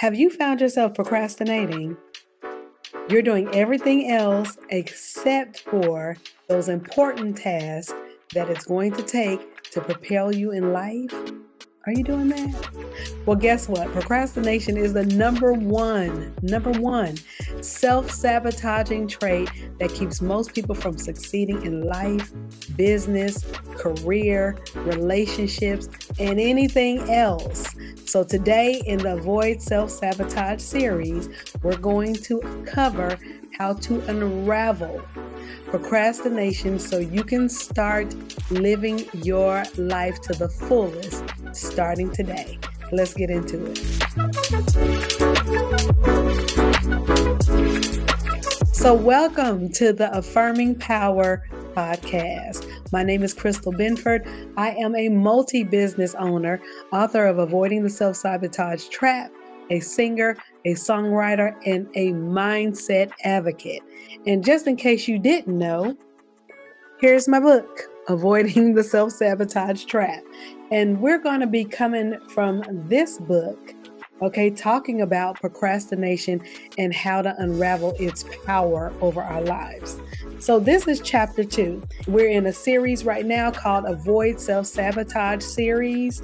Have you found yourself procrastinating? You're doing everything else except for those important tasks that it's going to take to propel you in life? Are you doing that? Well, guess what? Procrastination is the number one self-sabotaging trait that keeps most people from succeeding in life, business, career, relationships, and anything else. So today in the Avoid Self Sabotage series, we're going to cover how to unravel procrastination so you can start living your life to the fullest starting today. Let's get into it. So welcome to the Affirming Power podcast. My name is Crystal Benford. I am a multi-business owner, author of Avoiding the Self Sabotage Trap, a singer, a songwriter, and a mindset advocate. And just in case you didn't know, here's my book, Avoiding the Self Sabotage Trap. And we're going to be coming from this book, talking about procrastination and how to unravel its power over our lives. So this is chapter 2. We're in a series right now called Avoid Self Sabotage series.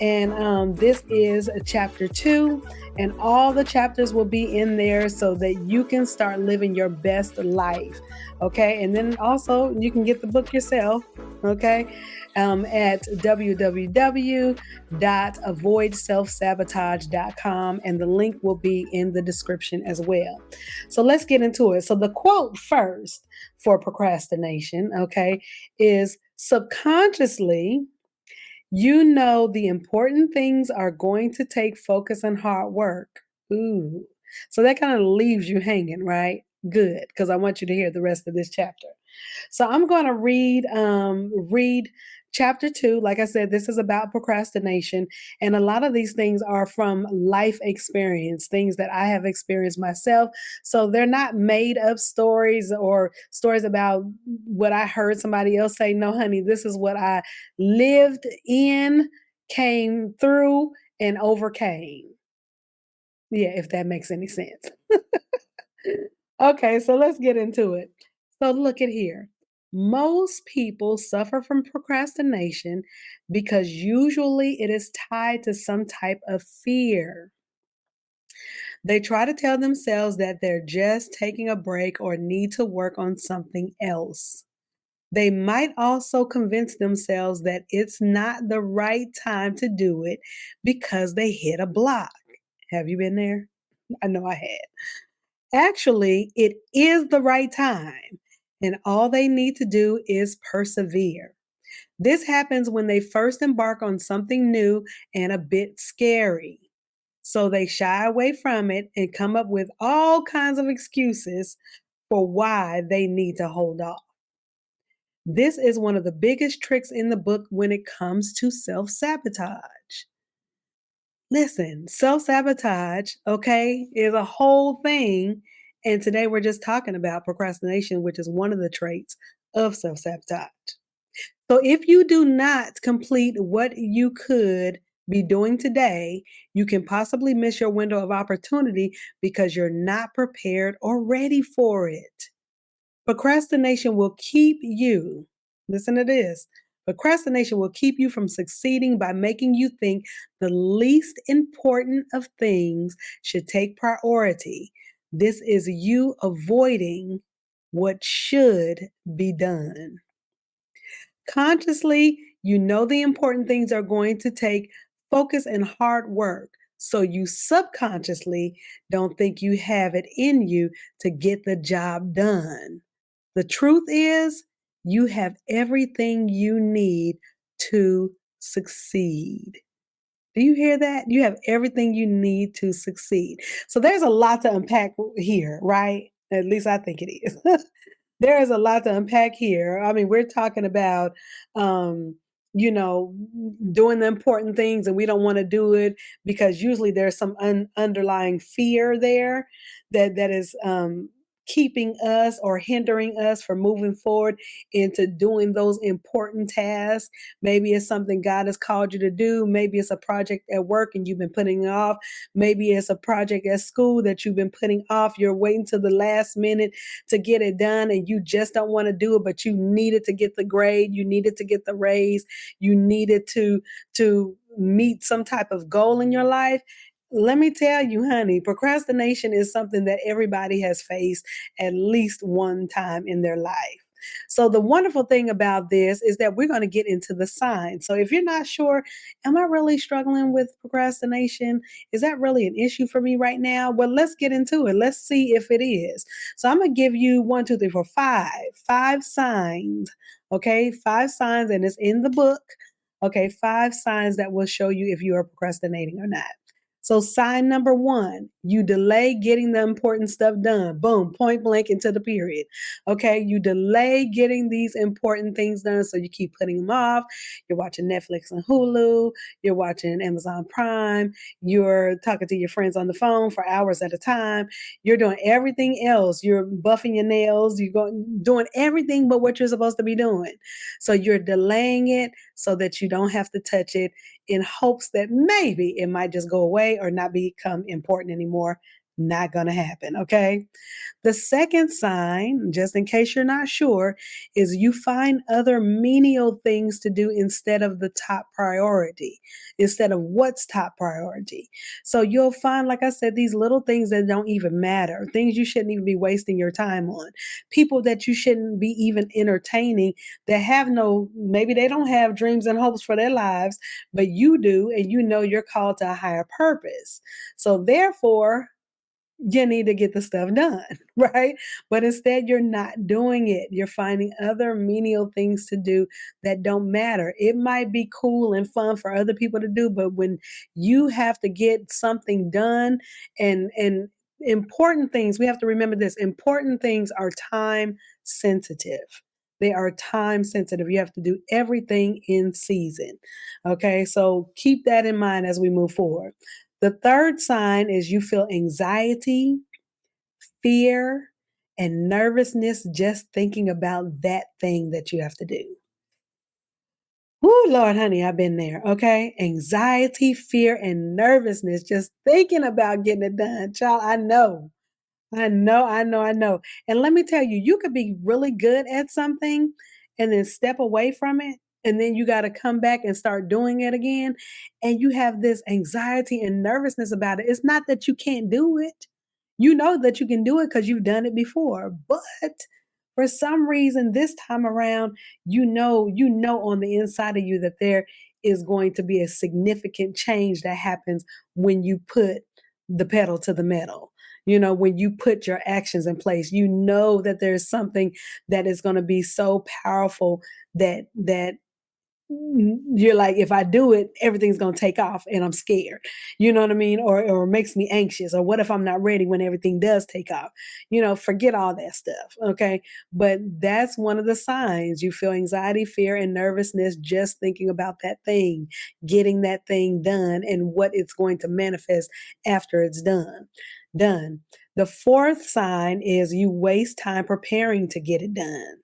And this is chapter 2. And all the chapters will be in there so that you can start living your best life. Okay. And then also you can get the book yourself. Okay. At www.avoidselfsabotage.com, and the link will be in the description as well. So let's get into it. So the quote first for procrastination, is subconsciously, you know the important things are going to take focus and hard work. Ooh. So that kind of leaves you hanging, right? Good, because I want you to hear the rest of this chapter. So I'm going to read chapter 2. Like I said, this is about procrastination. And a lot of these things are from life experience, things that I have experienced myself. So they're not made up stories or stories about what I heard somebody else say. No, honey, this is what I lived in, came through, and overcame. Yeah, if that makes any sense. Okay, so let's get into it. So look at here. Most people suffer from procrastination because usually it is tied to some type of fear. They try to tell themselves that they're just taking a break or need to work on something else. They might also convince themselves that it's not the right time to do it because they hit a block. Have you been there? I know I had. Actually, it is the right time, and all they need to do is persevere. This happens when they first embark on something new and a bit scary. So they shy away from it and come up with all kinds of excuses for why they need to hold off. This is one of the biggest tricks in the book when it comes to self sabotage. Listen, self sabotage, is a whole thing. And today we're just talking about procrastination, which is one of the traits of self sabotage. So if you do not complete what you could be doing today, you can possibly miss your window of opportunity because you're not prepared or ready for it. Procrastination will keep you, listen to this, procrastination will keep you from succeeding by making you think the least important of things should take priority. This is you avoiding what should be done. Consciously, you know the important things are going to take focus and hard work. So you subconsciously don't think you have it in you to get the job done. The truth is, you have everything you need to succeed. Do you hear that? You have everything you need to succeed. So there's a lot to unpack here, right? At least I think it is. There is a lot to unpack here. I mean, we're talking about, um, you know, doing the important things and we don't want to do it because usually there's some underlying fear there that is keeping us or hindering us from moving forward into doing those important tasks. Maybe it's something God has called you to do. Maybe it's a project at work and you've been putting it off. Maybe it's a project at school that you've been putting off. You're waiting to the last minute to get it done and you just don't want to do it, but you needed to get the grade, you needed to get the raise, you needed to meet some type of goal in your life. Let me tell you, honey, procrastination is something that everybody has faced at least one time in their life. So, the wonderful thing about this is that we're going to get into the signs. So, if you're not sure, am I really struggling with procrastination? Is that really an issue for me right now? Well, let's get into it. Let's see if it is. So, I'm going to give you one, two, three, four, five signs. Okay, five signs, and it's in the book. Okay, five signs that will show you if you are procrastinating or not. So, sign number one, you delay getting the important stuff done. Boom, point blank into the period. Okay, you delay getting these important things done, so you keep putting them off. You're watching Netflix and Hulu, you're watching Amazon Prime, you're talking to your friends on the phone for hours at a time, you're doing everything else. You're buffing your nails, you're going doing everything but what you're supposed to be doing. So, you're delaying it so that you don't have to touch it in hopes that maybe it might just go away or not become important anymore. Not going to happen. Okay. The second sign, just in case you're not sure, is you find other menial things to do instead of the top priority, instead of what's top priority. So you'll find, like I said, these little things that don't even matter, things you shouldn't even be wasting your time on, people that you shouldn't be even entertaining that have no, maybe they don't have dreams and hopes for their lives, but you do, and you know you're called to a higher purpose. So therefore, you need to get the stuff done, right? But instead, you're not doing it. You're finding other menial things to do that don't matter. It might be cool and fun for other people to do, but when you have to get something done and important things, we have to remember this, important things are time sensitive. They are time sensitive. You have to do everything in season. Okay, so keep that in mind as we move forward. The third sign is you feel anxiety, fear, and nervousness just thinking about that thing that you have to do. Oh, Lord, honey, I've been there. Okay. Anxiety, fear, and nervousness just thinking about getting it done. Child, I know. I know. And let me tell you, you could be really good at something and then step away from it. And then you got to come back and start doing it again. And you have this anxiety and nervousness about it. It's not that you can't do it. You know that you can do it because you've done it before. But for some reason, this time around, you know on the inside of you that there is going to be a significant change that happens when you put the pedal to the metal. When you put your actions in place, you know that there's something that is going to be so powerful that you're like, if I do it, everything's going to take off and I'm scared. You know what I mean? Or it makes me anxious. Or what if I'm not ready when everything does take off? Forget all that stuff. Okay. But that's one of the signs. You feel anxiety, fear, and nervousness just thinking about that thing, getting that thing done and what it's going to manifest after it's done. The fourth sign is you waste time preparing to get it done.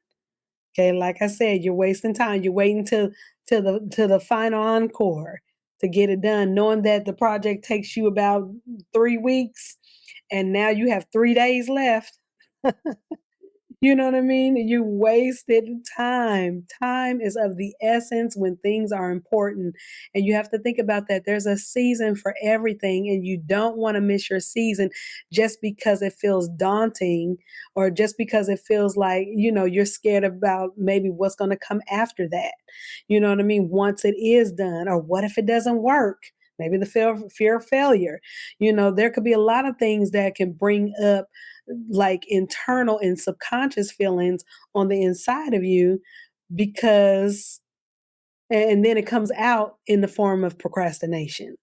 Okay, like I said, you're wasting time. You're waiting to the final encore to get it done, knowing that the project takes you about 3 weeks, and now you have 3 days left. You know what I mean? You wasted time. Time is of the essence when things are important. And you have to think about that. There's a season for everything, and you don't want to miss your season just because it feels daunting or just because it feels like, you're scared about maybe what's going to come after that. You know what I mean? Once it is done, or what if it doesn't work? Maybe the fear of failure. There could be a lot of things that can bring up like internal and subconscious feelings on the inside of you because and then it comes out in the form of procrastination.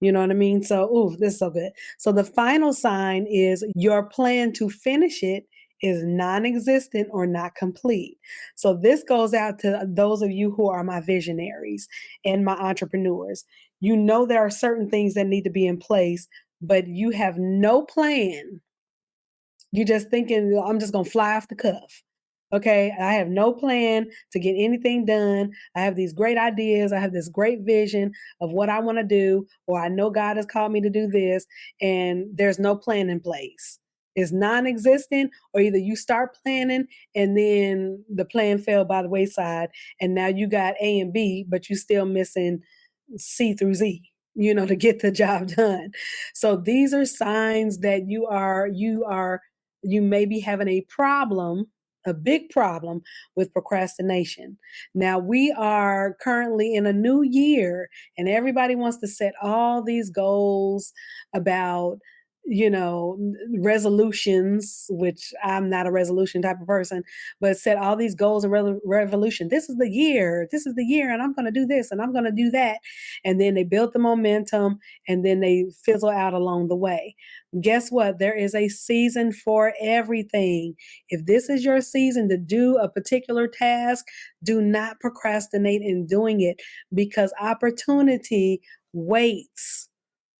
You know what I mean? So, ooh, this is so good. So the final sign is your plan to finish it is non-existent or not complete. So this goes out to those of you who are my visionaries and my entrepreneurs. You know there are certain things that need to be in place, but you have no plan You just thinking, "Well, I'm just gonna fly off the cuff." Okay, I have no plan to get anything done. I have these great ideas. I have this great vision of what I want to do, or I know God has called me to do this, and there's no plan in place. It's non-existent, or either you start planning and then the plan fell by the wayside, and now you got A and B, but you still missing C through Z, to get the job done. So these are signs that you may be having a problem, a big problem with procrastination. Now, we are currently in a new year, and everybody wants to set all these goals about, resolutions, which I'm not a resolution type of person, but set all these goals and revolution. This is the year. This is the year, and I'm going to do this and I'm going to do that. And then they build the momentum and then they fizzle out along the way. Guess what? There is a season for everything. If this is your season to do a particular task, do not procrastinate in doing it because opportunity waits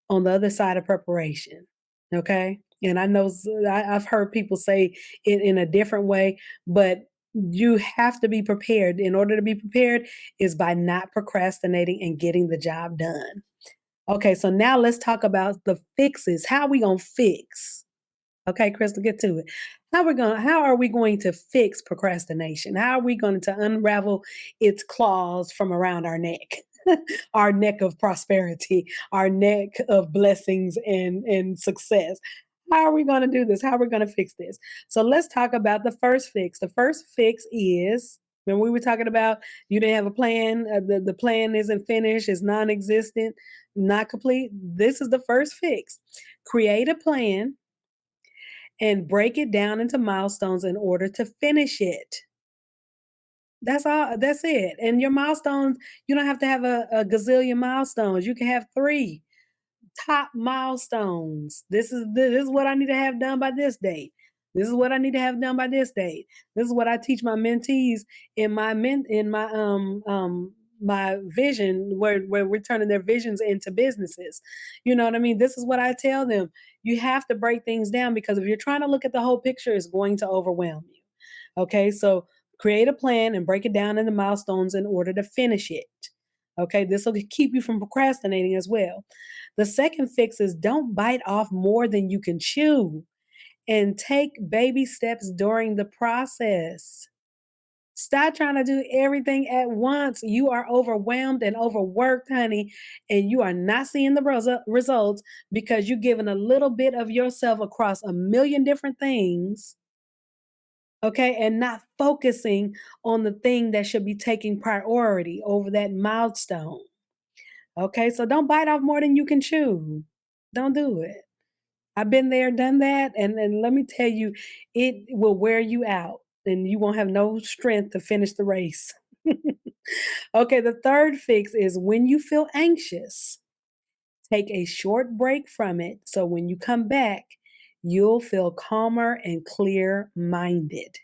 on the other side of preparation. Okay. And I know I've heard people say it in a different way, but you have to be prepared. In order to be prepared, is by not procrastinating and getting the job done. Okay, so now let's talk about the fixes. How are we gonna fix? Okay, Crystal, get to it. How are we going to fix procrastination? How are we going to unravel its claws from around our neck? Our neck of prosperity, our neck of blessings and success. How are we going to do this? How are we going to fix this? So let's talk about the first fix. The first fix is when we were talking about you didn't have a plan, the plan isn't finished, it's non existent, not complete. This is the first fix. Create a plan and break it down into milestones in order to finish it. That's all. That's it. And your milestones, you don't have to have a gazillion milestones. You can have three top milestones. This is what I need to have done by this date. This is what I need to have done by this date. This is what I teach my mentees in my vision where we're turning their visions into businesses. You know what I mean? This is what I tell them. You have to break things down because if you're trying to look at the whole picture, it's going to overwhelm you. Okay, so create a plan and break it down into milestones in order to finish it. Okay, this will keep you from procrastinating as well. The second fix is don't bite off more than you can chew and take baby steps during the process. Stop trying to do everything at once. You are overwhelmed and overworked, honey, and you are not seeing the results because you're giving a little bit of yourself across a million different things, okay, and not focusing on the thing that should be taking priority over that milestone. Okay, so don't bite off more than you can chew. Don't do it. I've been there, done that, and let me tell you, it will wear you out, and you won't have no strength to finish the race. Okay, the third fix is when you feel anxious, take a short break from it so when you come back, you'll feel calmer and clear minded.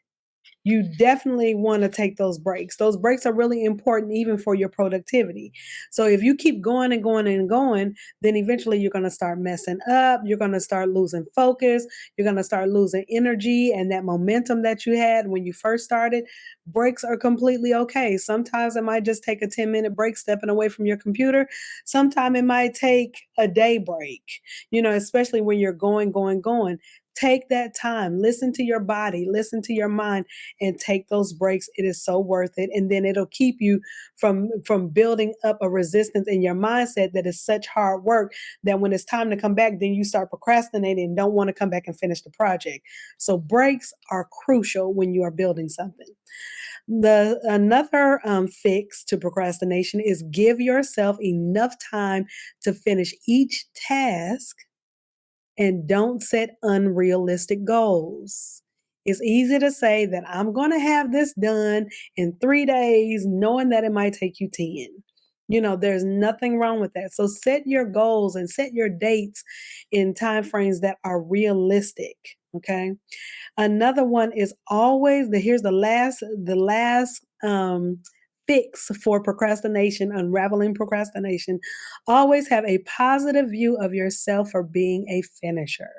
You definitely want to take those breaks. Those breaks are really important even for your productivity. So if you keep going and going and going, then eventually you're going to start messing up. You're going to start losing focus. You're going to start losing energy and that momentum that you had when you first started. Breaks are completely okay. Sometimes it might just take a 10-minute break stepping away from your computer. Sometimes it might take a day break, especially when you're going, going, going. Take that time, listen to your body, listen to your mind, and take those breaks. It is so worth it. And then it'll keep you from building up a resistance in your mindset that is such hard work that when it's time to come back, then you start procrastinating and don't want to come back and finish the project. So breaks are crucial when you are building something. The another fix to procrastination is give yourself enough time to finish each task and don't set unrealistic goals. It's easy to say that I'm going to have this done in 3 days, knowing that it might take you 10. There's nothing wrong with that. So set your goals and set your dates in time frames that are realistic. Okay. Another one is always here's the last fix for procrastination, unraveling procrastination. Always have a positive view of yourself for being a finisher.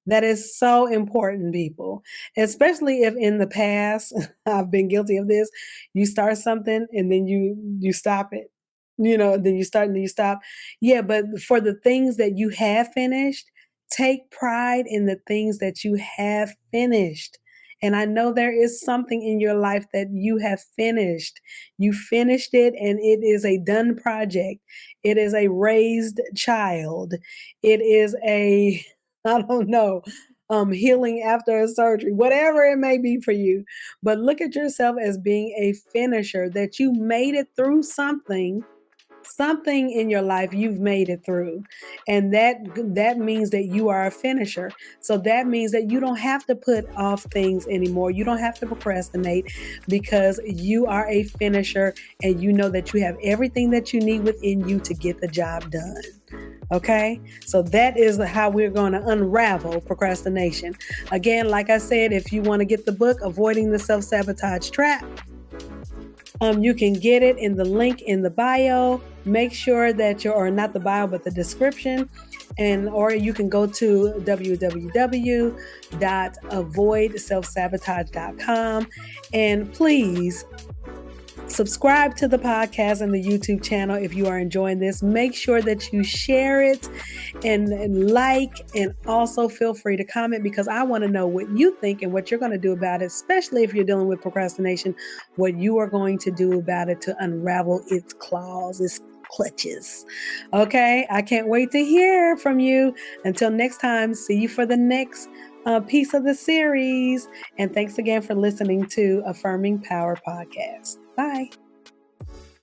That is so important, people, especially if in the past I've been guilty of this. You start something and then you stop it. Then you start and then you stop. Yeah, but for the things that you have finished, take pride in the things that you have finished. And I know there is something in your life that you have finished. You finished it and it is a done project. It is a raised child. It is a I don't know, healing after a surgery, whatever it may be for you. But look at yourself as being a finisher, that you made it through something in your life you've made it through, and that means that you are a finisher. So that means that you don't have to put off things anymore. You don't have to procrastinate, because you are a finisher, and you know that you have everything that you need within you to get the job done. Okay, so that is how we're going to unravel procrastination. Again, like I said, if you want to get the book Avoiding the Self Sabotage Trap, you can get it in the link in the bio. Make sure that or not the bio, but the description. Or you can go to www.avoidselfsabotage.com, and please subscribe to the podcast and the YouTube channel if you are enjoying this. Make sure that you share it and like, and also feel free to comment, because I want to know what you think and what you're going to do about it, especially if you're dealing with procrastination, what you are going to do about it to unravel its claws, its clutches. Okay, I can't wait to hear from you. Until next time, see you for the next piece of the series. And thanks again for listening to Affirming Power Podcast. Bye.